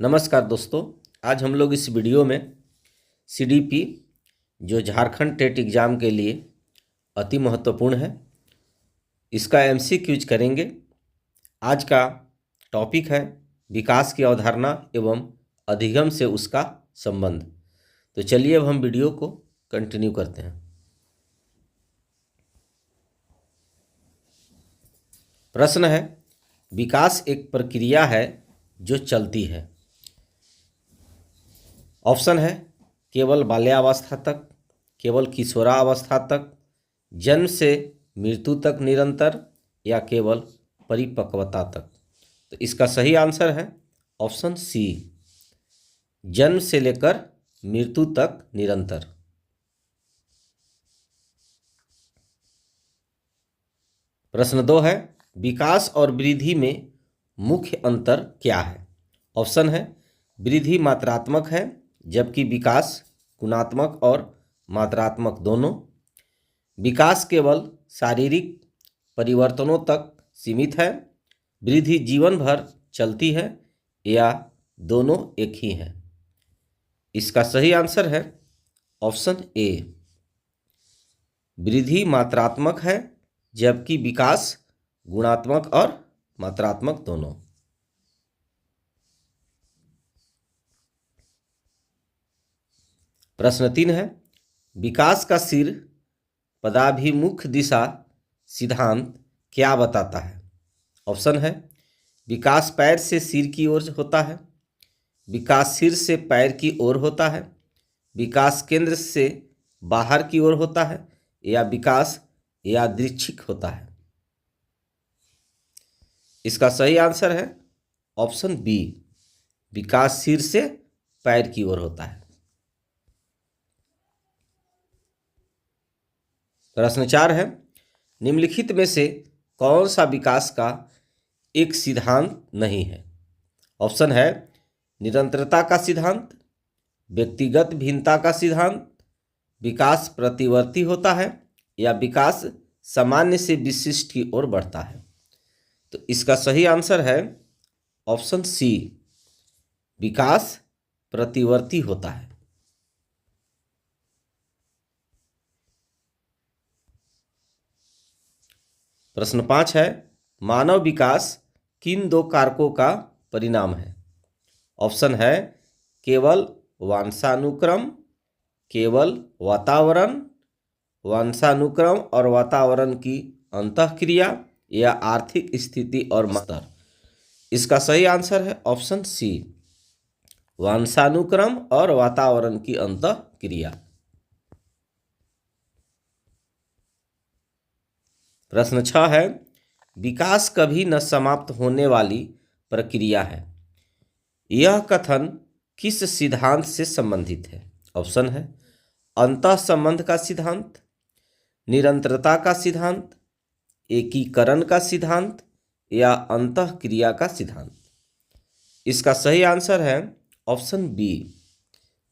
नमस्कार दोस्तों, आज हम लोग इस वीडियो में सीडीपी जो झारखंड टेट एग्ज़ाम के लिए अति महत्वपूर्ण है, इसका एमसीक्यूज करेंगे। आज का टॉपिक है विकास की अवधारणा एवं अधिगम से उसका संबंध। तो चलिए अब हम वीडियो को कंटिन्यू करते हैं। प्रश्न है, विकास एक प्रक्रिया है जो चलती है। ऑप्शन है केवल बाल्यावस्था तक, केवल किशोरावस्था तक, जन्म से मृत्यु तक निरंतर, या केवल परिपक्वता तक। तो इसका सही आंसर है ऑप्शन सी, जन्म से लेकर मृत्यु तक निरंतर। प्रश्न 2 है, विकास और वृद्धि में मुख्य अंतर क्या है। ऑप्शन है वृद्धि मात्रात्मक है जबकि विकास गुणात्मक और मात्रात्मक दोनों। विकास केवल शारीरिक परिवर्तनों तक सीमित है। वृद्धि जीवन भर चलती है, या दोनों एक ही हैं। इसका सही आंसर है ऑप्शन ए, वृद्धि मात्रात्मक है जबकि विकास गुणात्मक और मात्रात्मक दोनों। प्रश्न 3 है, विकास का सिर पदाभिमुख दिशा सिद्धांत क्या बताता है। ऑप्शन है विकास पैर से सिर की ओर होता है, विकास सिर से पैर की ओर होता है, विकास केंद्र से बाहर की ओर होता है, या विकास यादृच्छिक होता है। इसका सही आंसर है ऑप्शन बी, विकास सिर से पैर की ओर होता है। प्रश्न 4 है, निम्नलिखित में से कौन सा विकास का एक सिद्धांत नहीं है। ऑप्शन है निरंतरता का सिद्धांत, व्यक्तिगत भिन्नता का सिद्धांत, विकास प्रतिवर्ती होता है, या विकास सामान्य से विशिष्ट की ओर बढ़ता है। तो इसका सही आंसर है ऑप्शन सी, विकास प्रतिवर्ती होता है। प्रश्न 5 है, मानव विकास किन दो कारकों का परिणाम है। ऑप्शन है केवल वंशानुक्रम, केवल वातावरण, वंशानुक्रम और वातावरण की अंतःक्रिया, या आर्थिक स्थिति और स्तर। इसका सही आंसर है ऑप्शन सी, वंशानुक्रम और वातावरण की अंतःक्रिया। प्रश्न 6 है, विकास कभी न समाप्त होने वाली प्रक्रिया है। यह कथन किस सिद्धांत से संबंधित है। ऑप्शन है अंतः संबंध का सिद्धांत, निरंतरता का सिद्धांत, एकीकरण का सिद्धांत, या अंतःक्रिया का सिद्धांत। इसका सही आंसर है ऑप्शन बी,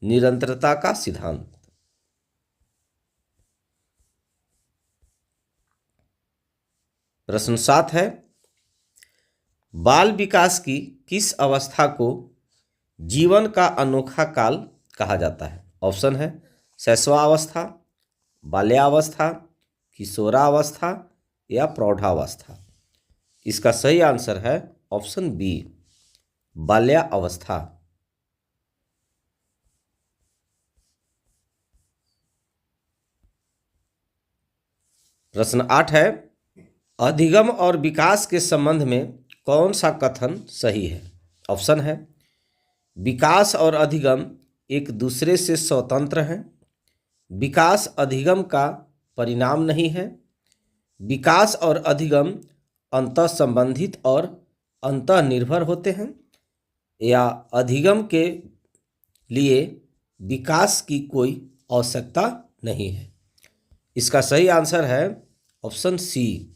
निरंतरता का सिद्धांत। प्रश्न 7 है, बाल विकास की किस अवस्था को जीवन का अनोखा काल कहा जाता है। ऑप्शन है शैशवावस्था, बाल्यावस्था, किशोरावस्था, या प्रौढ़ावस्था। इसका सही आंसर है ऑप्शन बी, बाल्यावस्था। प्रश्न 8 है, अधिगम और विकास के संबंध में कौन सा कथन सही है। ऑप्शन है विकास और अधिगम एक दूसरे से स्वतंत्र हैं, विकास अधिगम का परिणाम नहीं है, विकास और अधिगम अंतः संबंधित और अंतः निर्भर होते हैं, या अधिगम के लिए विकास की कोई आवश्यकता नहीं है। इसका सही आंसर है ऑप्शन सी,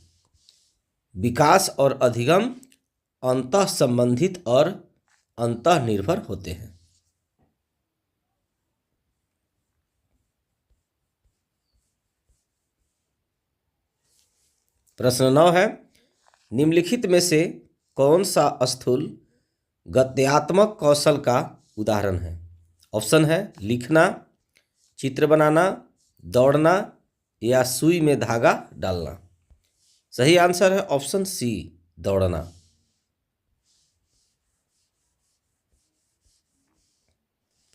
विकास और अधिगम अंतः संबंधित और अंतः निर्भर होते हैं। प्रश्न 9 है, निम्नलिखित में से कौन सा स्थूल गद्यात्मक कौशल का उदाहरण है? ऑप्शन है लिखना, चित्र बनाना, दौड़ना या सुई में धागा डालना। सही आंसर है ऑप्शन सी, दौड़ना।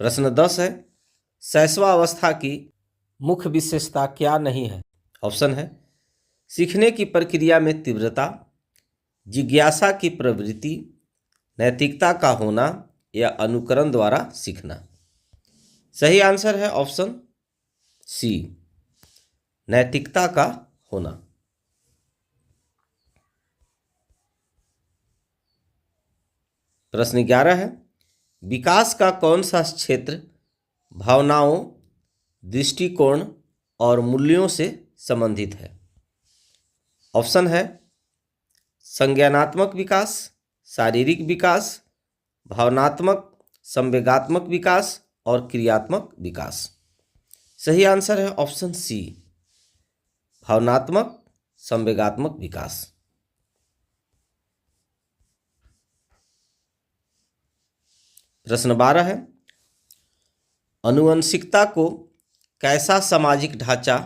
प्रश्न 10 है, शैशवावस्था की मुख्य विशेषता क्या नहीं है? ऑप्शन है सीखने की प्रक्रिया में तीव्रता, जिज्ञासा की प्रवृत्ति, नैतिकता का होना या अनुकरण द्वारा सीखना। सही आंसर है ऑप्शन सी, नैतिकता का होना। प्रश्न 11 है, विकास का कौन सा क्षेत्र भावनाओं, दृष्टिकोण और मूल्यों से संबंधित है? ऑप्शन है संज्ञानात्मक विकास, शारीरिक विकास, भावनात्मक संवेगात्मक विकास और क्रियात्मक विकास। सही आंसर है ऑप्शन सी, भावनात्मक संवेगात्मक विकास। प्रश्न 12 है, आनुवंशिकता को कैसा सामाजिक ढांचा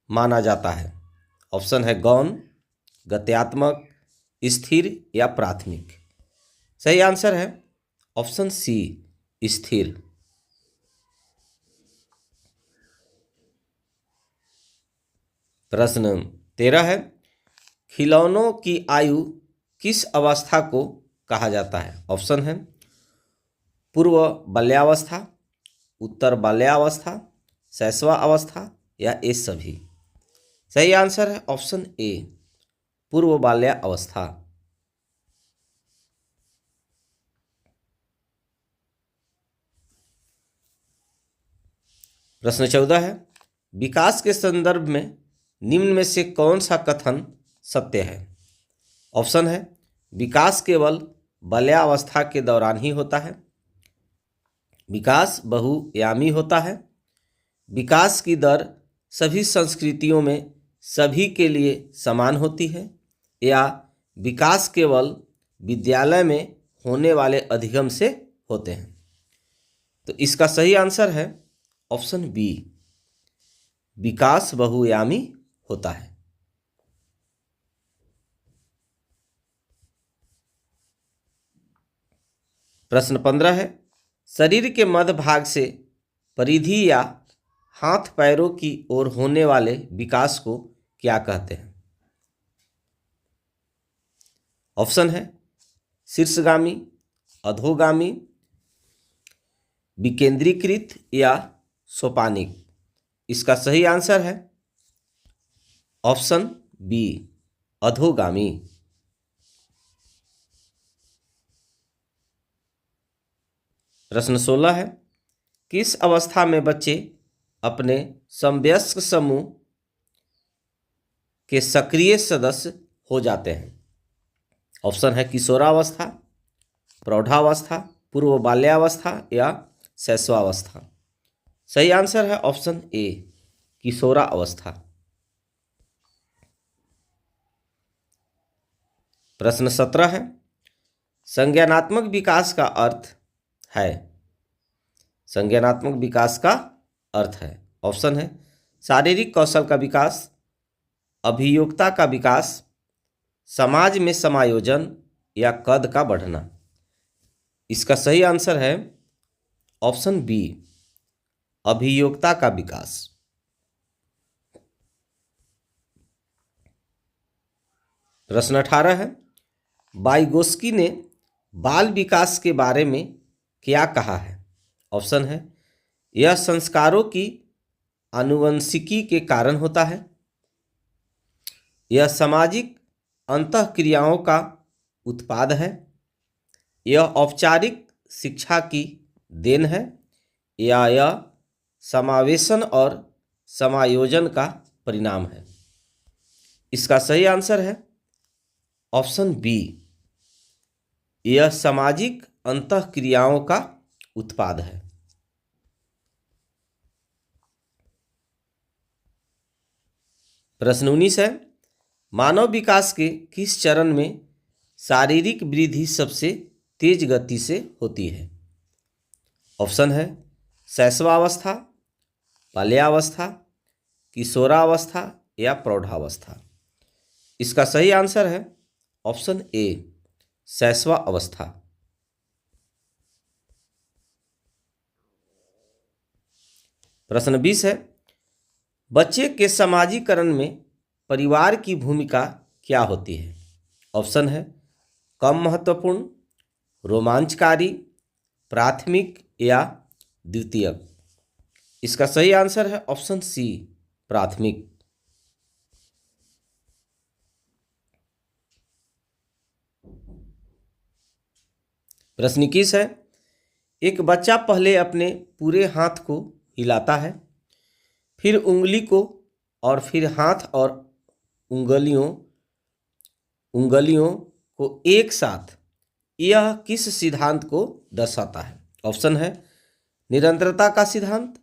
माना जाता है? ऑप्शन है गौण, गत्यात्मक, स्थिर या प्राथमिक। सही आंसर है ऑप्शन सी, स्थिर। प्रश्न 13 है, खिलौनों की आयु किस अवस्था को कहा जाता है? ऑप्शन है पूर्व बाल्यावस्था, उत्तर बाल्यावस्था, शैशवावस्था या ये सभी। सही आंसर है ऑप्शन ए, पूर्व बाल्यावस्था। प्रश्न 14 है, विकास के संदर्भ में निम्न में से कौन सा कथन सत्य है? ऑप्शन है विकास केवल बाल्यावस्था के दौरान ही होता है, विकास बहुयामी होता है, विकास की दर सभी संस्कृतियों में सभी के लिए समान होती है, या विकास केवल विद्यालय में होने वाले अधिगम से होते हैं। तो इसका सही आंसर है ऑप्शन बी, विकास बहुयामी होता है। प्रश्न 15 है, शरीर के मध्य भाग से परिधि या हाथ पैरों की ओर होने वाले विकास को क्या कहते हैं? ऑप्शन है शीर्षगामी, अधोगामी, विकेंद्रीकृत या सोपानिक। इसका सही आंसर है ऑप्शन बी, अधोगामी। प्रश्न 16 है, किस अवस्था में बच्चे अपने समवयस्क समूह के सक्रिय सदस्य हो जाते हैं? ऑप्शन है किशोरावस्था, प्रौढ़ावस्था, पूर्व बाल्यावस्था या शैशवावस्था। सही आंसर है ऑप्शन ए, किशोरावस्था। प्रश्न 17 है, संज्ञानात्मक विकास का अर्थ है? संज्ञानात्मक विकास का अर्थ है, ऑप्शन है शारीरिक कौशल का विकास, अभियोक्ता का विकास, समाज में समायोजन या कद का बढ़ना। इसका सही आंसर है ऑप्शन बी, अभियोक्ता का विकास। प्रश्न 18 है, वाइगोस्की ने बाल विकास के बारे में क्या कहा है? ऑप्शन है यह संस्कारों की आनुवंशिकी के कारण होता है, यह सामाजिक अंतःक्रियाओं का उत्पाद है, यह औपचारिक शिक्षा की देन है, या यह समावेशन और समायोजन का परिणाम है। इसका सही आंसर है ऑप्शन बी, यह सामाजिक अंतःक्रियाओं का उत्पाद है। प्रश्न 19 है, मानव विकास के किस चरण में शारीरिक वृद्धि सबसे तेज गति से होती है? ऑप्शन है शैशवावस्था, बाल्यावस्था, किशोरावस्था या प्रौढ़ावस्था। इसका सही आंसर है ऑप्शन ए, शैशवावस्था। प्रश्न 20 है, बच्चे के समाजीकरण में परिवार की भूमिका क्या होती है? ऑप्शन है कम महत्वपूर्ण, रोमांचकारी, प्राथमिक या द्वितीयक। इसका सही आंसर है ऑप्शन सी, प्राथमिक। प्रश्न 21 है, एक बच्चा पहले अपने पूरे हाथ को हिलाता है, फिर उंगली को और फिर हाथ और उंगलियों को एक साथ। यह किस सिद्धांत को दर्शाता है? ऑप्शन है निरंतरता का सिद्धांत,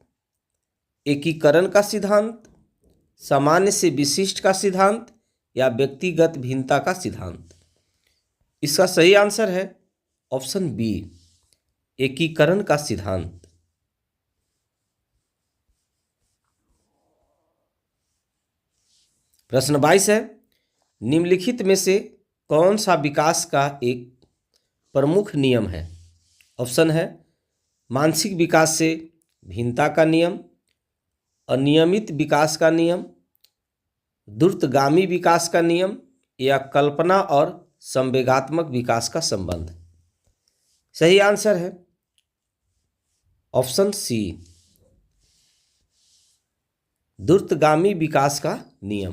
एकीकरण का सिद्धांत, सामान्य से विशिष्ट का सिद्धांत या व्यक्तिगत भिन्नता का सिद्धांत। इसका सही आंसर है ऑप्शन बी, एकीकरण का सिद्धांत। प्रश्न 22 है, निम्नलिखित में से कौन सा विकास का एक प्रमुख नियम है? ऑप्शन है मानसिक विकास से भिन्नता का नियम, अनियमित विकास का नियम, द्रुतगामी विकास का नियम या कल्पना और संवेगात्मक विकास का संबंध। सही आंसर है ऑप्शन सी, द्रुतगामी विकास का नियम।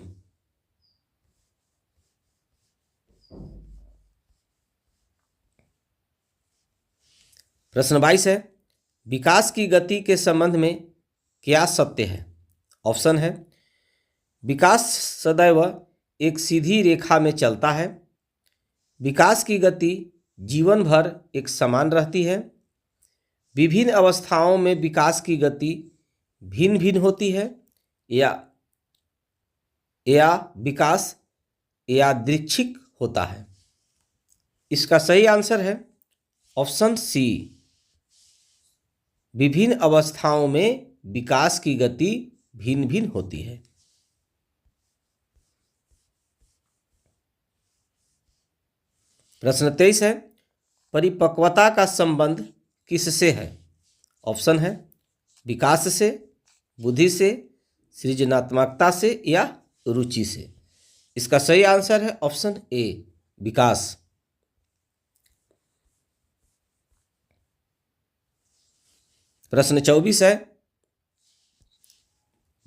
प्रश्न 22 है, विकास की गति के संबंध में क्या सत्य है? ऑप्शन है विकास सदैव एक सीधी रेखा में चलता है, विकास की गति जीवन भर एक समान रहती है, विभिन्न अवस्थाओं में विकास की गति भिन्न भिन्न होती है, या विकास यादृच्छिक होता है। इसका सही आंसर है ऑप्शन सी, विभिन्न अवस्थाओं में विकास की गति भिन्न भिन्न होती है। प्रश्न 23 है, परिपक्वता का संबंध किससे है? ऑप्शन है विकास से, बुद्धि से, सृजनात्मकता से या रुचि से। इसका सही आंसर है ऑप्शन ए, विकास। प्रश्न 24 है,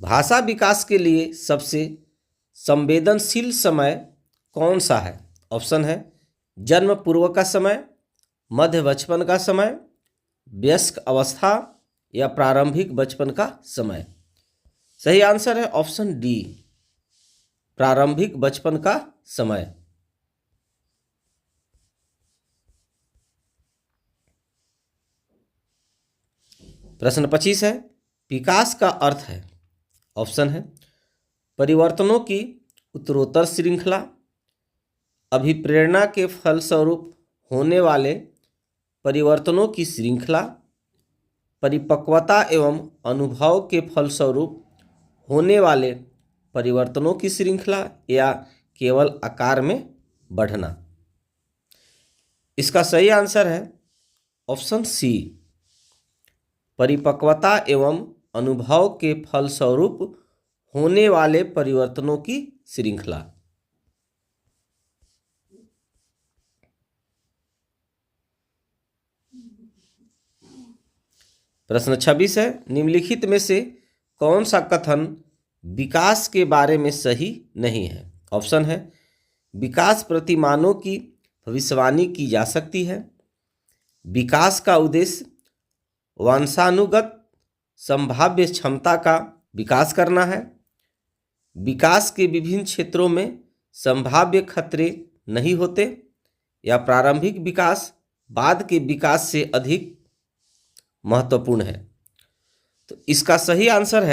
भाषा विकास के लिए सबसे संवेदनशील समय कौन सा है? ऑप्शन है जन्म पूर्व का समय, मध्य बचपन का समय, वयस्क अवस्था या प्रारंभिक बचपन का समय। सही आंसर है ऑप्शन डी, प्रारंभिक बचपन का समय। प्रश्न 25 है, विकास का अर्थ है? ऑप्शन है परिवर्तनों की उत्तरोत्तर श्रृंखला, अभिप्रेरणा के फलस्वरूप होने वाले परिवर्तनों की श्रृंखला, परिपक्वता एवं अनुभव के फलस्वरूप होने वाले परिवर्तनों की श्रृंखला या केवल आकार में बढ़ना। इसका सही आंसर है ऑप्शन सी, परिपक्वता एवं अनुभव के फलस्वरूप होने वाले परिवर्तनों की श्रृंखला। प्रश्न 26 है, निम्नलिखित में से कौन सा कथन विकास के बारे में सही नहीं है? ऑप्शन है विकास प्रतिमानों की भविष्यवाणी की जा सकती है, विकास का उद्देश्य वंशानुगत संभाव्य क्षमता का विकास करना है, विकास के विभिन्न क्षेत्रों में संभाव्य खतरे नहीं होते, या प्रारंभिक विकास बाद के विकास से अधिक महत्वपूर्ण है। तो इसका सही आंसर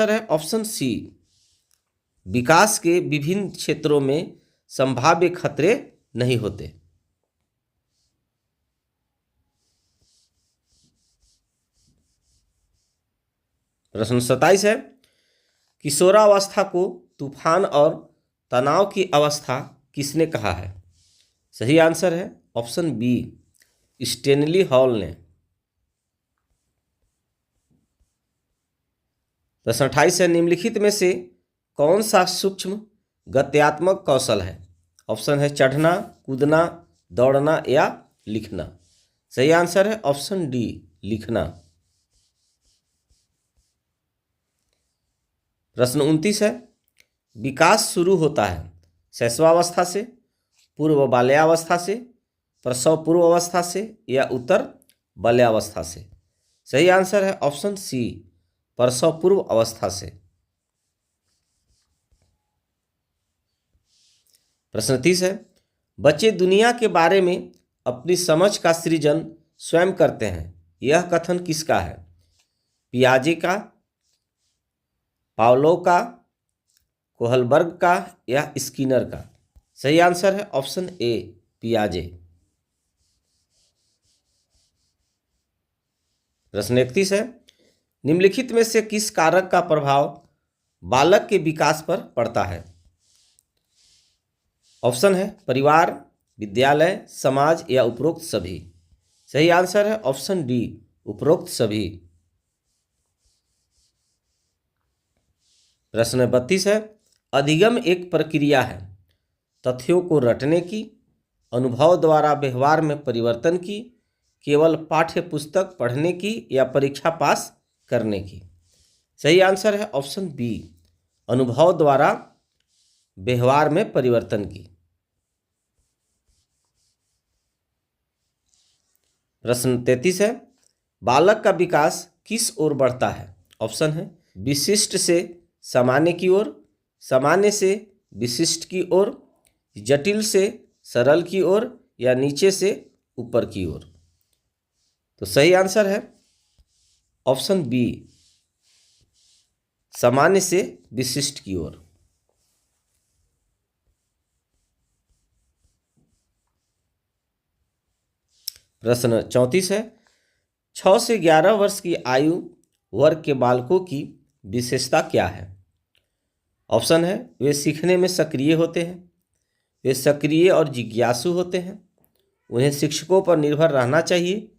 है ऑप्शन सी, विकास के विभिन्न क्षेत्रों में संभाव्य खतरे नहीं होते। प्रश्न 27 है, किशोरावस्था को तूफान और तनाव की अवस्था किसने कहा है? सही आंसर है ऑप्शन बी, स्टेनली हॉल ने। प्रश्न 28 है, निम्नलिखित में से कौन सा सूक्ष्म गत्यात्मक कौशल है? ऑप्शन है चढ़ना, कूदना, दौड़ना या लिखना। सही आंसर है ऑप्शन डी, लिखना। प्रश्न 29 है, विकास शुरू होता है शैशवावस्था से, पूर्व बाल्यावस्था से, प्रसव पूर्व अवस्था से या उत्तर बाल्यावस्था से। सही आंसर है ऑप्शन सी, प्रसव पूर्व अवस्था से। प्रश्न 30 है, बच्चे दुनिया के बारे में अपनी समझ का सृजन स्वयं करते हैं, यह कथन किसका है? पियाजे का, पावलोव का, कोहलबर्ग का या स्किनर का? सही आंसर है ऑप्शन ए, पियाजे। प्रश्न 31 है, निम्नलिखित में से किस कारक का प्रभाव बालक के विकास पर पड़ता है? ऑप्शन है परिवार, विद्यालय, समाज या उपरोक्त सभी। सही आंसर है ऑप्शन डी, उपरोक्त सभी। प्रश्न 32 है, अधिगम एक प्रक्रिया है तथ्यों को रटने की, अनुभव द्वारा व्यवहार में परिवर्तन की, केवल पाठ्य पुस्तक पढ़ने की या परीक्षा पास करने की। सही आंसर है ऑप्शन बी, अनुभव द्वारा व्यवहार में परिवर्तन की। प्रश्न 33 है, बालक का विकास किस ओर बढ़ता है? ऑप्शन है विशिष्ट से सामान्य की ओर, सामान्य से विशिष्ट की ओर, जटिल से सरल की ओर या नीचे से ऊपर की ओर। तो सही आंसर है ऑप्शन बी, सामान्य से विशिष्ट की ओर। प्रश्न 34 है, 6 से 11 वर्ष की आयु वर्ग के बालकों की विशेषता क्या है? ऑप्शन है वे सीखने में सक्रिय होते हैं, वे सक्रिय और जिज्ञासु होते हैं, उन्हें शिक्षकों पर निर्भर रहना चाहिए,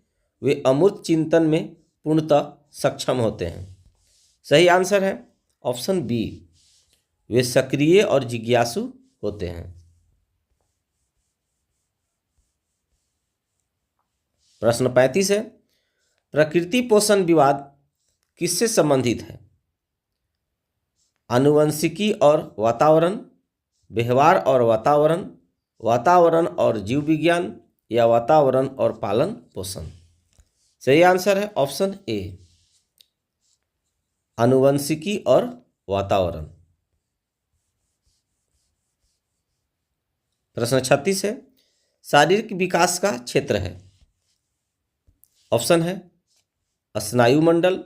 वे अमूर्त चिंतन में पूर्णतः सक्षम होते हैं। सही आंसर है ऑप्शन बी, वे सक्रिय और जिज्ञासु होते हैं। प्रश्न 35 है, प्रकृति पोषण विवाद किससे संबंधित है? आनुवंशिकी और वातावरण, व्यवहार और वातावरण, वातावरण और जीव विज्ञान या वातावरण और पालन पोषण। सही आंसर है ऑप्शन ए, आनुवंशिकी और वातावरण। प्रश्न 36 है, शारीरिक विकास का क्षेत्र है। ऑप्शन है स्नायु मंडल,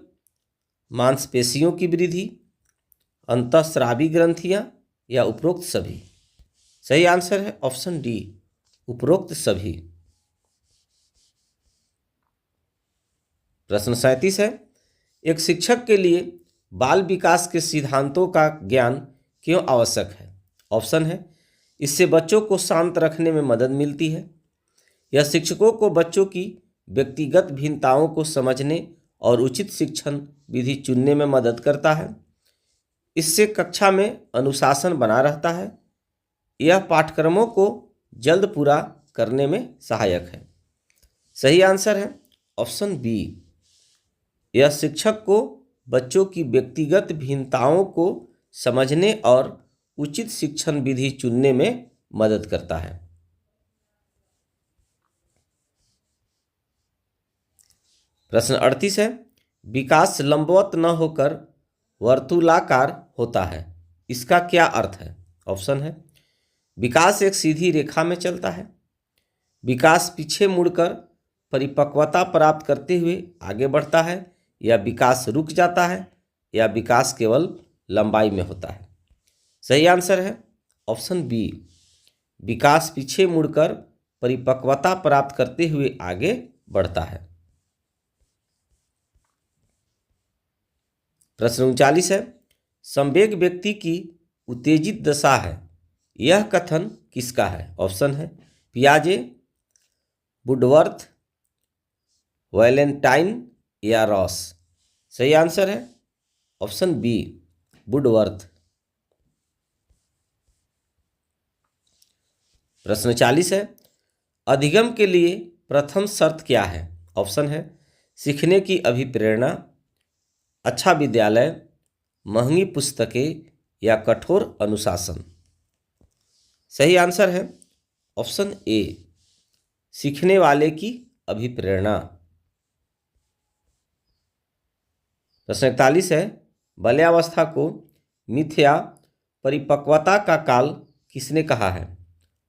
मांसपेशियों की वृद्धि, अंतःस्रावी ग्रंथियां या उपरोक्त सभी। सही आंसर है ऑप्शन डी, उपरोक्त सभी। प्रश्न 37 है, एक शिक्षक के लिए बाल विकास के सिद्धांतों का ज्ञान क्यों आवश्यक है? ऑप्शन है इससे बच्चों को शांत रखने में मदद मिलती है, यह शिक्षकों को बच्चों की व्यक्तिगत भिन्नताओं को समझने और उचित शिक्षण विधि चुनने में मदद करता है, इससे कक्षा में अनुशासन बना रहता है, यह पाठ्यक्रमों को जल्द पूरा करने में सहायक है। सही आंसर है ऑप्शन बी, यह शिक्षक को बच्चों की व्यक्तिगत भिन्नताओं को समझने और उचित शिक्षण विधि चुनने में मदद करता है। प्रश्न 38 है, विकास लंबवत न होकर वर्तुलाकार होता है, इसका क्या अर्थ है? ऑप्शन है विकास एक सीधी रेखा में चलता है, विकास पीछे मुड़कर परिपक्वता प्राप्त करते हुए आगे बढ़ता है, या विकास रुक जाता है, या विकास केवल लंबाई में होता है। सही आंसर है ऑप्शन बी, विकास पीछे मुड़कर परिपक्वता प्राप्त करते हुए आगे बढ़ता है। प्रश्न 39 है, संवेग व्यक्ति की उत्तेजित दशा है, यह कथन किसका है? ऑप्शन है पियाजे, वुडवर्थ, वैलेंटाइन या रॉस। सही आंसर है ऑप्शन बी, वुडवर्थ। प्रश्न 40 है, अधिगम के लिए प्रथम शर्त क्या है? ऑप्शन है सीखने की अभिप्रेरणा, अच्छा विद्यालय, महंगी पुस्तकें या कठोर अनुशासन। सही आंसर है ऑप्शन ए, सीखने वाले की अभिप्रेरणा। प्रश्न 41 है, बाल्यावस्था को मिथ्या परिपक्वता का काल किसने कहा है?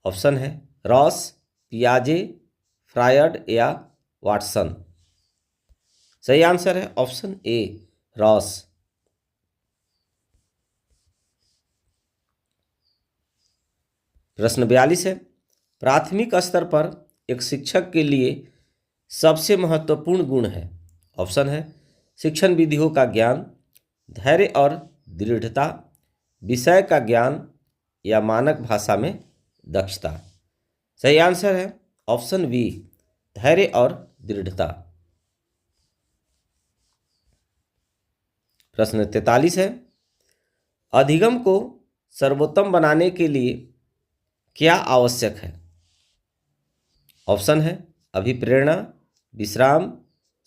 ऑप्शन है रॉस, पियाजे, फ्रायड या वाटसन। सही आंसर है ऑप्शन ए, रॉस। प्रश्न 42 है, प्राथमिक स्तर पर एक शिक्षक के लिए सबसे महत्वपूर्ण गुण है। ऑप्शन है शिक्षण विधियों का ज्ञान, धैर्य और दृढ़ता, विषय का ज्ञान या मानक भाषा में दक्षता। सही आंसर है ऑप्शन बी, धैर्य और दृढ़ता। प्रश्न 43 है, अधिगम को सर्वोत्तम बनाने के लिए क्या आवश्यक है? ऑप्शन है अभिप्रेरणा, विश्राम,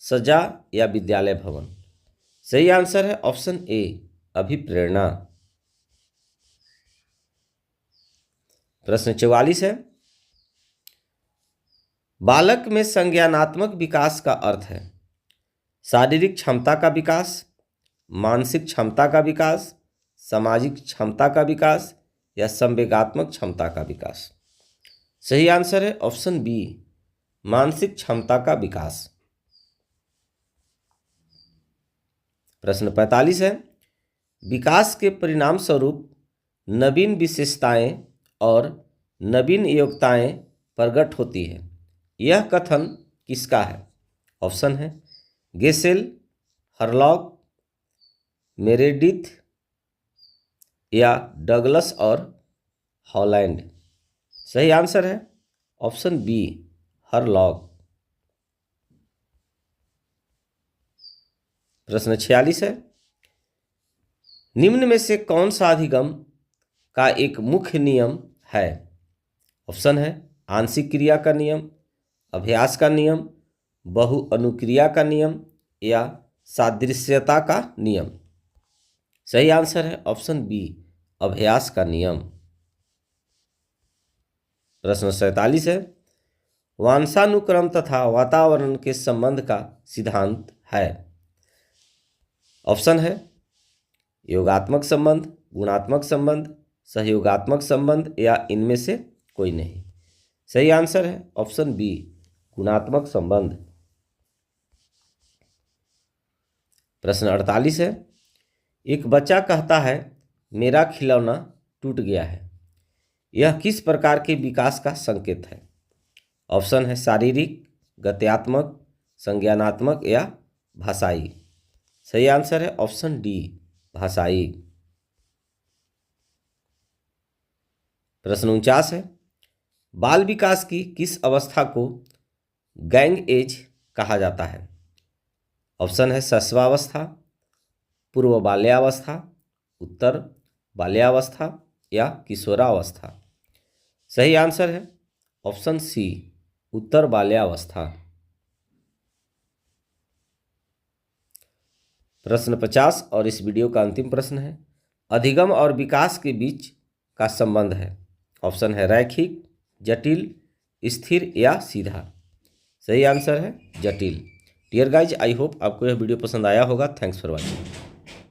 सजा या विद्यालय भवन। सही आंसर है ऑप्शन ए, अभिप्रेरणा। प्रश्न 44 है, बालक में संज्ञानात्मक विकास का अर्थ है शारीरिक क्षमता का विकास, मानसिक क्षमता का विकास, सामाजिक क्षमता का विकास या संवेगात्मक क्षमता का विकास। सही आंसर है ऑप्शन बी, मानसिक क्षमता का विकास। प्रश्न 45 है, विकास के परिणाम स्वरूप नवीन विशेषताएं और नवीन योग्यताएं प्रकट होती है, यह कथन किसका है? ऑप्शन है गेसेल, हरलॉक, मेरेडिथ या डगलस और हॉलैंड। सही आंसर है ऑप्शन बी, हरलॉक। प्रश्न 46 है, निम्न में से कौन सा अधिगम का एक मुख्य नियम है? ऑप्शन है आंशिक क्रिया का नियम, अभ्यास का नियम, बहु अनुक्रिया का नियम या सादृश्यता का नियम। सही आंसर है ऑप्शन बी, अभ्यास का नियम। प्रश्न 47 है, वंशानुक्रम तथा वातावरण के संबंध का सिद्धांत है। ऑप्शन है योगात्मक संबंध, गुणात्मक संबंध, सहयोगात्मक संबंध या इनमें से कोई नहीं। सही आंसर है ऑप्शन बी, गुणात्मक संबंध। प्रश्न 48 है, एक बच्चा कहता है मेरा खिलौना टूट गया है, यह किस प्रकार के विकास का संकेत है? ऑप्शन है शारीरिक, गत्यात्मक, संज्ञानात्मक या भाषाई। सही आंसर है ऑप्शन डी, भाषाई। प्रश्न 49 है, बाल विकास की किस अवस्था को गैंग एज कहा जाता है? ऑप्शन है शैशवावस्था, पूर्व बाल्यावस्था, उत्तर बाल्यावस्था या किशोरावस्था। सही आंसर है ऑप्शन सी, उत्तर बाल्यावस्था। प्रश्न 50 और इस वीडियो का अंतिम प्रश्न है, अधिगम और विकास के बीच का संबंध है। ऑप्शन है रैखिक, जटिल, स्थिर या सीधा। सही आंसर है जटिल। डियर गाइज, आई होप आपको यह वीडियो पसंद आया होगा। Thanks for watching.